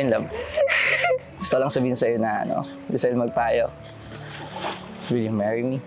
Ayun lang. Gusto lang sabihin sa'yo na gusto sa'yo magpayo. Will you marry me?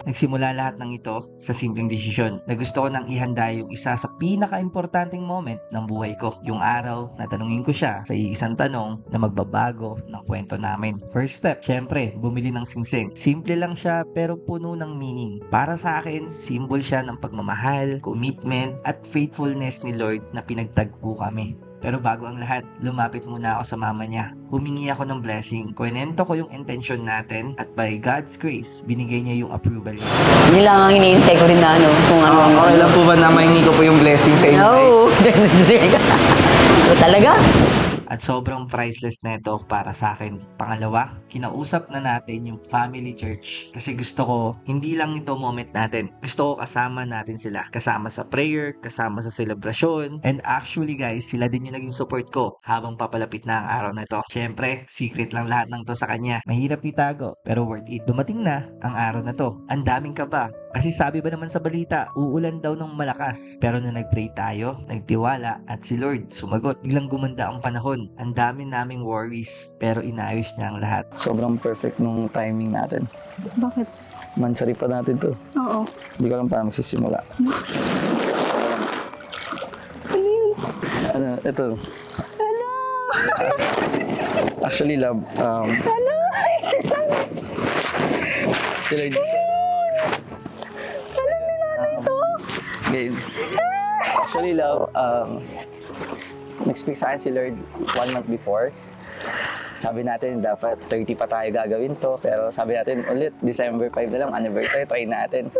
Nagsimula lahat ng ito sa simpleng desisyon na gusto ko nang ihanda yung isa sa pinaka-importanting moment ng buhay ko. Yung araw na tanungin ko siya sa iisang tanong na magbabago ng kwento namin. First step, syempre, bumili ng singsing. Simple lang siya pero puno ng meaning. Para sa akin, symbol siya ng pagmamahal, commitment, at faithfulness ni Lord na pinagtagpo kami. Pero bago ang lahat, lumapit muna ako sa mama niya. Humingi ako ng blessing. Kwento ko yung intention natin at by God's grace, binigay niya yung approval niya. Yun lang ang iniintay ko rin na kung ano. Okay lang po ba na mahingi ko po yung blessing sa inyo? No! So, talaga? At sobrang priceless na ito para sa akin. Pangalawa, kinausap na natin yung family church. Kasi gusto ko, hindi lang ito moment natin. Gusto ko kasama natin sila. Kasama sa prayer, kasama sa selebrasyon. And actually guys, sila din yung naging support ko habang papalapit na ang araw na ito. Siyempre, secret lang lahat ng to sa kanya. Mahirap itago, pero worth it. Dumating na ang araw na to. Ang daming kaba. Kasi sabi ba naman sa balita, uulan daw ng malakas. Pero nung nag-pray tayo, nagtiwala at si Lord sumagot. Biglang gumanda ang panahon. Ang dami naming worries, pero inayos niya ang lahat. Sobrang perfect nung timing natin. Bakit? Mansari pa natin to. Oo. Hindi ko alam paano magsisimula. Ito. Actually, love, si Lord. Game. Actually, love, nag-speak sa akin si Lord 1 month before. Sabi natin, dapat 30 pa tayo gagawin to. Pero sabi natin, ulit, December 5 na lang, anniversary, try natin.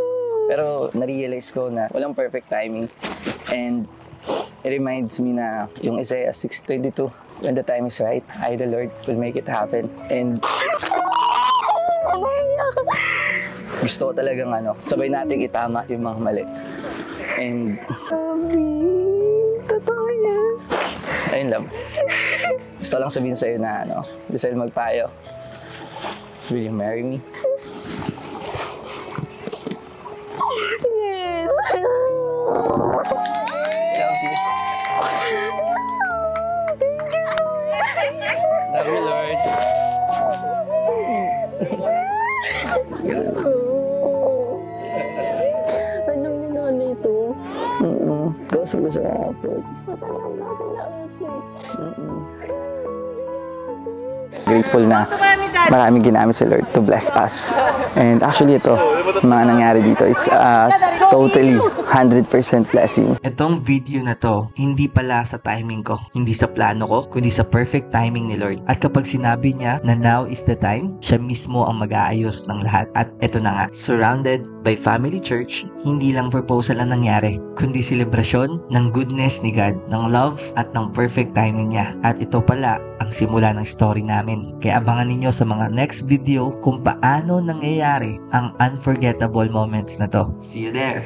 Pero na-realize ko na walang perfect timing. And it reminds me na yung Isaiah 6:22, when the time is right, I, the Lord, will make it happen. And gusto ko talagang sabay natin itama yung mga mali. And Totoo yan. ayun lang. Gusto lang sabihin sa'yo na gusto sa'yo magpayo. Will you marry me? Yes. Love you. Love you, Lord. Anong ninano ito? Kausap ko siya kapag. Grateful na maraming ginamit si Lord to bless us. And actually ito, mga nangyari dito, it's totally 100% blessing. Itong video na to, hindi pala sa timing ko, hindi sa plano ko, kundi sa perfect timing ni Lord. At kapag sinabi niya na now is the time, siya mismo ang mag-aayos ng lahat. At ito na nga, surrounded by family church, hindi lang proposal ang nangyari, kundi selebrasyon ng goodness ni God, ng love at ng perfect timing niya. At ito pala ang simula ng story namin. Kaya abangan ninyo sa mga next video kung paano nangyayari ang unforgettable moments na to. See you there!